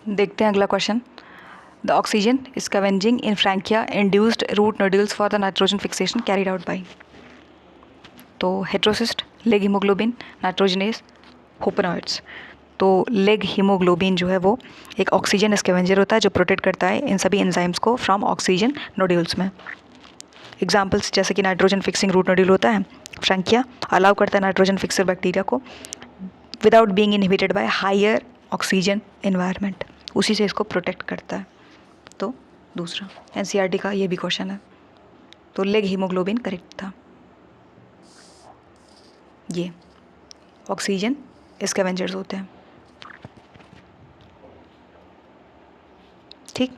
देखते हैं अगला question. The oxygen scavenging in Frankia induced root nodules for the nitrogen fixation carried out by. तो heterocyst, leg haemoglobin, nitrogenase, hopanoids. तो leg haemoglobin जो है वो एक ऑक्सीजन स्कैवेंजर होता है जो प्रोटेक्ट करता है इन सभी एंजाइम्स को फ्रॉम ऑक्सीजन नोड्यूल्स में। एग्जाम्पल्स जैसे कि नाइट्रोजन फिक्सिंग रूट नोड्यूल होता है फ्रैंकिया, अलाउ करता है नाइट्रोजन फिक्सर बैक्टीरिया को without being inhibited by higher oxygen environment, उसी से इसको प्रोटेक्ट करता है। तो दूसरा एनसीईआरटी का ये भी क्वेश्चन है। तो लेग हीमोग्लोबिन करेक्ट था। ये ऑक्सीजन स्कैवेंजर्स होते हैं। ठीक,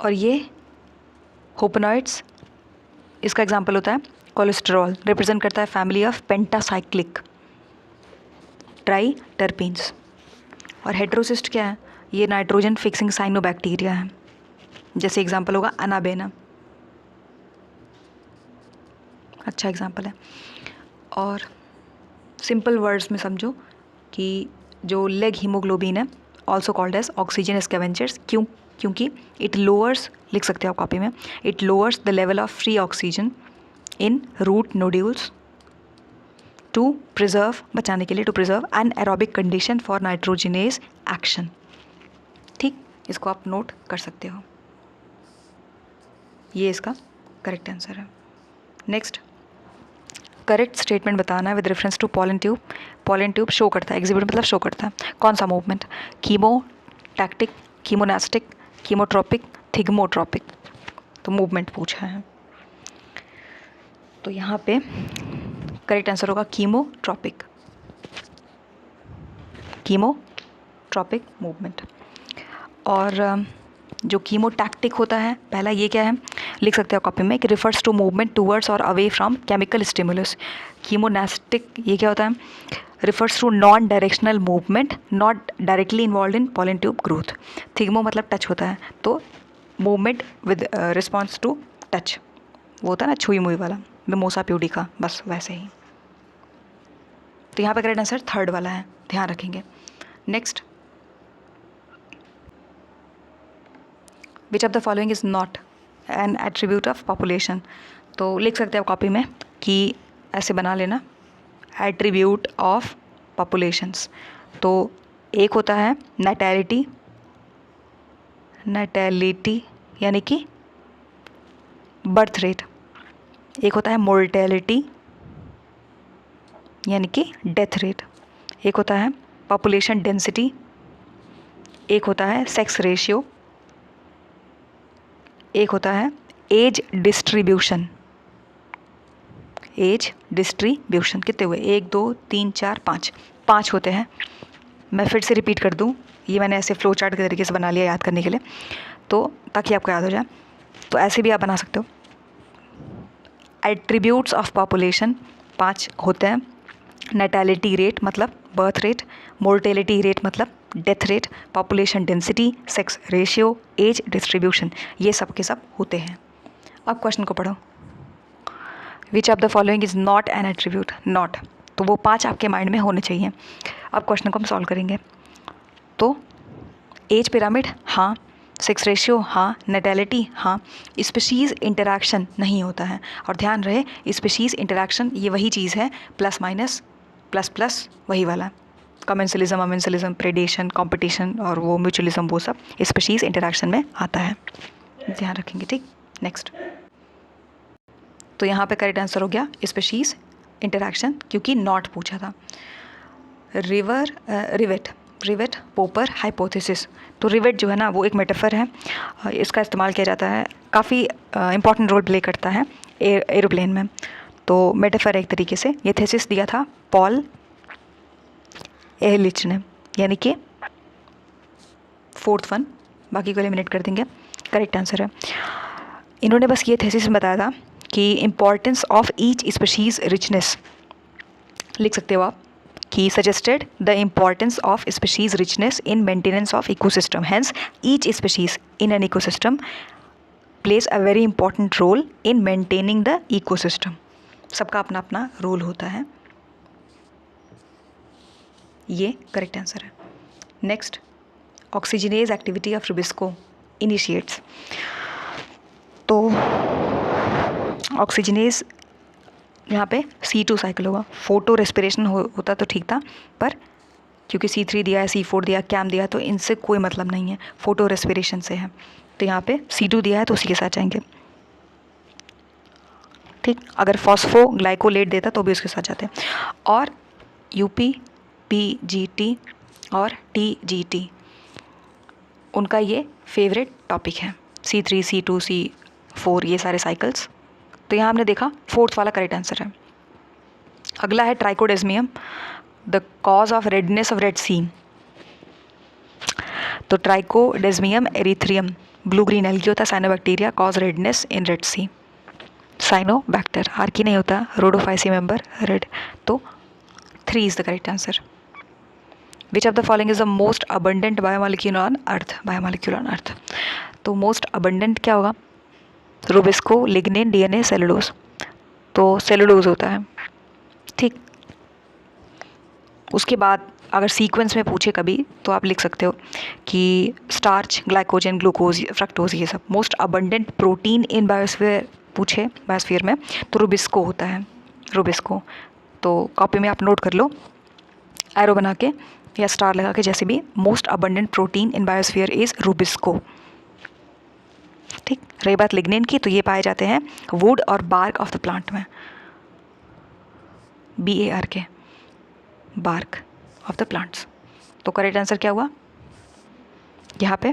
और ये होपनॉइड्स, इसका एग्जांपल होता है कोलेस्टेरॉल, रिप्रेजेंट करता है family of pentacyclic try terpenes. और हेट्रोसिस्ट क्या है? ये नाइट्रोजन फिक्सिंग साइनोबैक्टीरिया है, जैसे एग्जांपल होगा अनाबेना, अच्छा एग्जांपल है। और सिंपल वर्ड्स में समझो कि जो लेग हीमोग्लोबिन है also called as oxygen scavengers, क्योंकि इट लोअर्स, लिख सकते हो आप कॉपी में, it lowers the level of free oxygen in root nodules to preserve, बचाने के लिए, to preserve an aerobic condition for nitrogenase action. ठीक, इसको आप नोट कर सकते हो। ये इसका करेक्ट आंसर है। नेक्स्ट, करेक्ट स्टेटमेंट बताना है with reference to pollen tube. Pollen tube show करता है, एग्जिबिट मतलब शो करता है कौन सा मूवमेंट? कीमोटैक्टिक, कीमोनास्टिक, कीमोट्रोपिक, थिग्मोट्रोपिक। तो मूवमेंट पूछा है, तो यहाँ पे करेक्ट आंसर होगा कीमोट्रोपिक, कीमोट्रोपिक मूवमेंट। और जो कीमोटैक्टिक होता है, पहला ये क्या है, लिख सकते हो कॉपी में कि रिफर्स टू मूवमेंट टूवर्ड्स और away from chemical stimulus. Chemonastic ये क्या होता है, refers to non directional movement not directly involve in pollen tube growth. Thigmo मतलब टच होता है, तो movement with response to touch, वो होता है ना छुई मुई वाला, मिमोसा प्यूडिका, बस वैसे ही। तो यहाँ पे करेक्ट आंसर थर्ड वाला है, ध्यान रखेंगे। Next, which of the following is not an attribute of population. तो लिख सकते हैं कॉपी में कि ऐसे बना लेना, एट्रीब्यूट ऑफ पॉपुलेशंस। तो एक होता है नैटेलिटी, नैटेलिटी यानी कि बर्थ रेट। एक होता है मोर्टेलिटी यानी कि डेथ रेट। एक होता है पॉपुलेशन डेंसिटी। एक होता है सेक्स रेशियो। एक होता है एज डिस्ट्रीब्यूशन। एज डिस्ट्रीब्यूशन कितने हुए? 1 2 3 4 5, 5 होते हैं। मैं फिर से रिपीट कर दूं, ये मैंने ऐसे फ्लो चार्ट के तरीके से बना लिया याद करने के लिए, तो ताकि आपको याद हो जाए। तो ऐसे भी आप बना सकते हो। एट्रीब्यूट्स ऑफ पॉपुलेशन 5 होते हैं। नैटेलिटी रेट मतलब बर्थ रेट, मोर्टेलिटी रेट मतलब death rate, population density, sex ratio, age distribution, ये सब के सब होते हैं। अब क्वेश्चन को पढ़ो। विच of the following is not an attribute? Not, तो वो 5 आपके माइंड में होने चाहिए। अब क्वेश्चन को हम सॉल्व करेंगे। तो एज पिरामिड हाँ, सेक्स रेशियो हाँ, नैटेलिटी हाँ, स्पीशीज़ इंटरैक्शन नहीं होता है। और ध्यान रहे स्पीशीज़ इंटरैक्शन ये वही चीज़ है, प्लस माइनस प्लस प्लस वही वाला, कमेंसलिज्म, अमेंसलिज्म, प्रेडेशन, कंपटीशन और वो म्यूचुअलिज्म, वो सब स्पीशीज़ इंटरैक्शन में आता है, ध्यान रखेंगे। ठीक, नेक्स्ट। तो यहाँ पे करेक्ट आंसर हो गया स्पीशीज़ इंटरैक्शन, क्योंकि नॉट पूछा था। रिवेट पोपर हाइपोथेसिस। तो रिवेट जो है ना वो एक मेटाफर है, इसका इस्तेमाल किया जाता है, काफ़ी इंपॉर्टेंट रोल प्ले करता है एरोप्लेन में। तो मेटाफर एक तरीके से, ये थेसिस दिया था पॉल एहलिच ने, यानी कि 4th वन, बाकी को एलिमिनेट कर देंगे। करेक्ट आंसर है, इन्होंने बस ये थेसिस में बताया था कि importance of each species richness, लिख सकते हो आप कि suggested the importance of species richness in maintenance of ecosystem, hence each species in an ecosystem plays a very important role in maintaining the ecosystem. सबका अपना अपना रोल होता है। ये करेक्ट आंसर है। Next, oxygenase activity of RuBisCO initiates. तो oxygenase यहाँ पे C2 साइकिल होगा। फोटो रेस्पिरेशन होता तो ठीक था, पर क्योंकि C3 दिया है, C4 दिया, कैम दिया, तो इनसे कोई मतलब नहीं है, फोटो रेस्पिरेशन से है। तो यहाँ पे C2 दिया है तो उसी के साथ जाएंगे। ठीक, अगर फॉस्फोग्लाइकोलेट देता तो भी उसके साथ जाते हैं। और UP, PGT और TGT उनका ये फेवरेट टॉपिक है, C3, C2, C4 ये सारे साइकिल्स। तो यहाँ हमने देखा फोर्थ वाला करेक्ट आंसर है। अगला है trichodesmium, the cause of redness of red sea. तो trichodesmium erythraeum blue green algae होता है, cyanobacteria cause redness in red sea. Cyanobacter archaea नहीं होता, रोडोफाइसी मेंबर रेड। तो 3 is the correct answer. Which of the following is the most abundant biomolecule on earth? Biomolecule on earth, तो most abundant क्या होगा? Rubisco, lignin, DNA, cellulose. तो cellulose होता है। ठीक, उसके बाद अगर सीक्वेंस में पूछे कभी तो आप लिख सकते हो कि स्टार्च, ग्लाइकोजन, ग्लूकोज, फ्रक्टोज, ये सब। मोस्ट अबंडेंट प्रोटीन इन बायोस्फीयर पूछे बायोस्फीयर में तो रुबिस्को होता है, रुबिस्को। तो कॉपी में आप नोट कर लो, एरो बना के या स्टार लगा के, जैसे भी। Most abundant protein in biosphere is Rubisco. ठीक, रही बात लिग्निन की, तो ये पाए जाते हैं वुड और बार्क ऑफ द प्लांट में, BARK, bark of the plants. तो करेक्ट आंसर क्या हुआ यहाँ पे?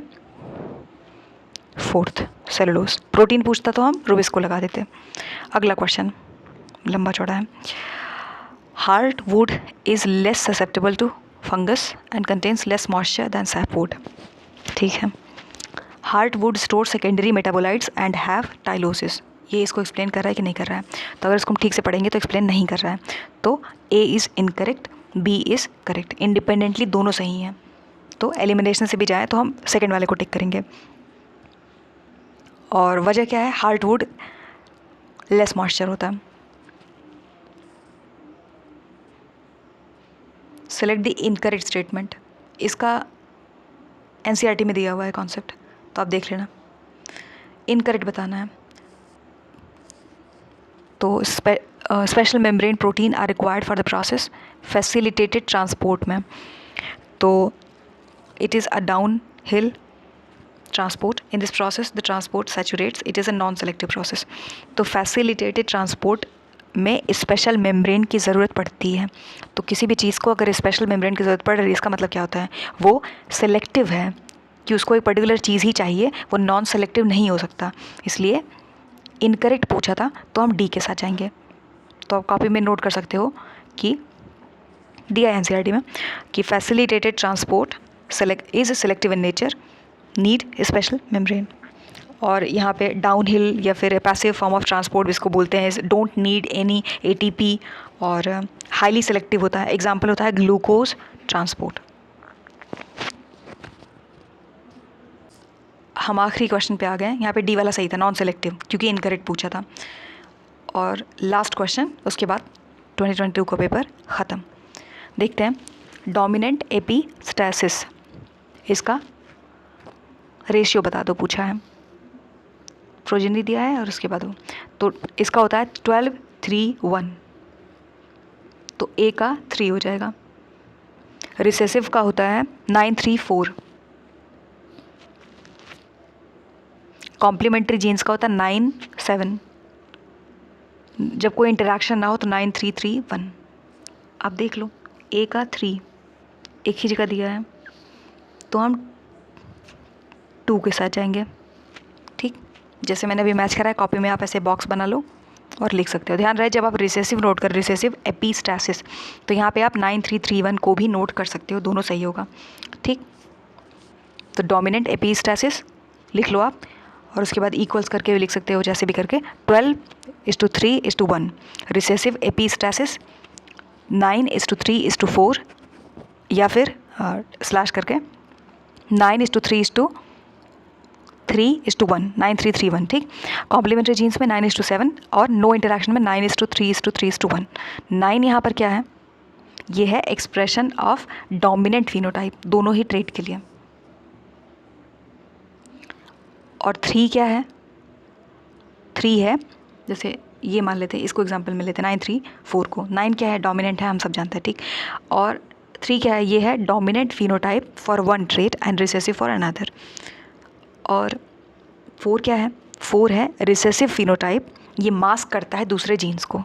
Fourth, cellulose. प्रोटीन पूछता तो हम रुबिस्को लगा देते। अगला क्वेश्चन लंबा चौड़ा है। Heart wood is less susceptible to fungus and contains less moisture than sapwood. ठीक है, heart wood store secondary metabolites and have tylosis. ये इसको एक्सप्लेन कर रहा है कि नहीं कर रहा है? तो अगर इसको हम ठीक से पढ़ेंगे तो एक्सप्लेन नहीं कर रहा है। तो A is incorrect, B is correct. Independently दोनों सही हैं, तो एलिमिनेशन से भी जाए तो हम सेकेंड वाले को टिक करेंगे। और वजह क्या है? हार्ट वुड लेस मॉइस्चर होता है। Select the incorrect statement. इसका NCERT में दिया हुआ है कॉन्सेप्ट, तो आप देख लेना। इनकरेक्ट बताना है। तो special membrane protein are required for the process facilitated transport में, तो it is a down hill transport. In this process the transport saturates, it is a non selective process. तो फैसिलिटेटेड ट्रांसपोर्ट में special membrane की ज़रूरत पड़ती है। तो किसी भी चीज़ को अगर स्पेशल मेम्ब्रेन की ज़रूरत पड़ रही है, इसका मतलब क्या होता है? वो सेलेक्टिव है, कि उसको एक पर्टिकुलर चीज़ ही चाहिए, वो नॉन सेलेक्टिव नहीं हो सकता। इसलिए इनकरेक्ट पूछा था तो हम D के साथ जाएंगे। तो आप कॉपी में नोट कर सकते हो कि दिया है NCERT में कि facilitated transport is selective in nature, need special membrane. और यहाँ पे डाउन हिल या फिर पैसिव फॉर्म ऑफ ट्रांसपोर्ट इसको बोलते हैं, डोंट नीड एनी ATP, और हाईली सेलेक्टिव होता है। एग्जाम्पल होता है ग्लूकोज ट्रांसपोर्ट। हम आखिरी क्वेश्चन पे आ गए। यहाँ पे D वाला सही था, नॉन सेलेक्टिव, क्योंकि इनकरेक्ट पूछा था। और लास्ट क्वेश्चन, उसके बाद 2022 का पेपर ख़त्म। देखते हैं, डोमिनेंट एपिस्टैसिस, इसका रेशियो बता दो, पूछा है। प्रोजेनी दिया है और उसके बाद वो, तो इसका होता है 12:3:1, तो A का 3 हो जाएगा। रिसेसिव का होता है 9:3:4। कॉम्प्लीमेंट्री जीन्स का होता है 9:7। जब कोई इंटरेक्शन ना हो तो 9:3:3:1। आप देख लो, A का 3 एक ही जगह दिया है, तो हम 2 के साथ जाएंगे। ठीक, जैसे मैंने अभी मैच करा है, कॉपी में आप ऐसे बॉक्स बना लो और लिख सकते हो। ध्यान रहे, जब आप रिसेसिव नोट कर, रिसेसिव एपिस्टैसिस, तो यहाँ पे आप 9:3:3:1 को भी नोट कर सकते हो, दोनों सही होगा। ठीक, तो डोमिनेंट एपिस्टैसिस लिख लो आप, और उसके बाद इक्वल्स करके भी लिख सकते हो, जैसे भी करके 12:3:1। रिसेसिव एपिस्टैसिस 9:3:4, या फिर स्लैश करके 9:3:1, 9:3:3:1। ठीक, कॉम्प्लीमेंट्री जीन्स में 9:7, और नो इंटरेक्शन में 9:3:3:1। 9 यहाँ पर क्या है? ये है एक्सप्रेशन ऑफ डोमिनेंट फिनोटाइप दोनों ही ट्रेट के लिए। और 3 क्या है? 3 है, जैसे ये मान लेते हैं, इसको एग्जांपल में लेते हैं 9 3 4 को। 9 क्या है? डोमिनेंट है, हम सब जानते हैं, ठीक। और 3 क्या है? ये है dominant phenotype for one trait and recessive for another. और 4 क्या है? 4 है रिसेसिव फिनोटाइप, ये मास्क करता है दूसरे जीन्स को।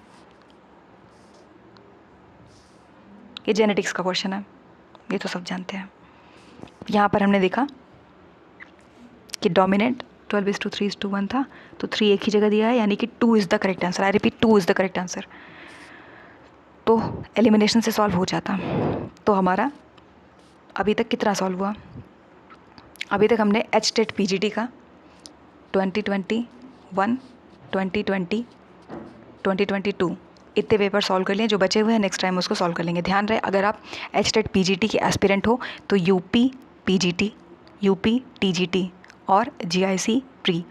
ये जेनेटिक्स का क्वेश्चन है, ये तो सब जानते हैं। यहाँ पर हमने देखा कि डोमिनेंट 12:3:1 था, तो 3 एक ही जगह दिया है, यानी कि 2 is the correct answer. I repeat, 2 is the correct answer. तो एलिमिनेशन से सॉल्व हो जाता। तो हमारा अभी तक कितना सॉल्व हुआ? अभी तक हमने HTET PGT का 2021, 2020, 2022 इतने पेपर सॉल्व कर लिए। जो बचे हुए हैं नेक्स्ट टाइम उसको सॉल्व कर लेंगे। ध्यान रहे, अगर आप HTET PGT के एस्पिरेंट हो तो UP PGT, UP TGT और GIC प्री,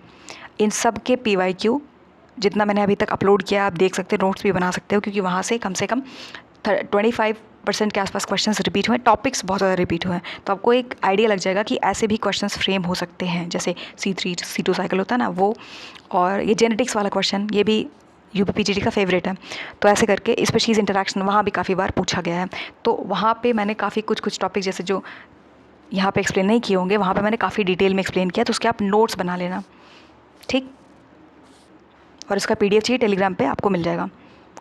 इन सब के PYQ जितना मैंने अभी तक अपलोड किया आप देख सकते हो, नोट्स भी बना सकते हो, क्योंकि वहाँ से कम 25% के आसपास क्वेश्चंस रिपीट हुए हैं, टॉपिक्स बहुत ज़्यादा रिपीट हुए हैं। तो आपको एक आइडिया लग जाएगा कि ऐसे भी क्वेश्चंस फ्रेम हो सकते हैं, जैसे C3 C2 साइकिल होता है ना वो, और ये जेनेटिक्स वाला क्वेश्चन ये भी UP PGT का फेवरेट है। तो ऐसे करके स्पीशीज़ इंटरेक्शन वहाँ भी काफ़ी बार पूछा गया है। तो वहाँ पे मैंने काफ़ी कुछ टॉपिक जैसे जो यहाँ पे एक्सप्लेन नहीं किए होंगे, वहाँ पे मैंने काफ़ी डिटेल में एक्सप्लेन किया, तो उसके आप नोट्स बना लेना, ठीक। और इसका PDF चाहिए टेलीग्राम पे आपको मिल जाएगा,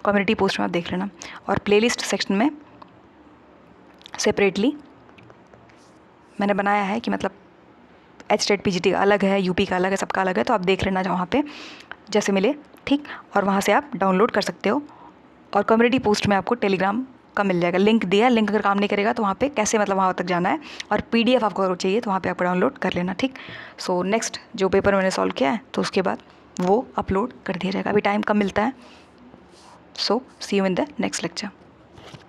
कम्युनिटी पोस्ट में आप देख लेना। और प्लेलिस्ट सेक्शन में सेपरेटली मैंने बनाया है कि मतलब HTET PGT का अलग है, UP का अलग है, सबका अलग है, तो आप देख लेना वहाँ पे जैसे मिले, ठीक। और वहाँ से आप डाउनलोड कर सकते हो। और कम्युनिटी पोस्ट में आपको टेलीग्राम का मिल जाएगा, लिंक दिया है। लिंक अगर काम नहीं करेगा तो वहाँ पे कैसे मतलब वहाँ तक जाना है, और PDF आपको अगर चाहिए तो वहाँ पे आपको डाउनलोड कर लेना, ठीक। सो नेक्स्ट जो पेपर मैंने सॉल्व किया है तो उसके बाद वो अपलोड कर दिया जाएगा। अभी टाइम कम मिलता है। So see you in the next lecture.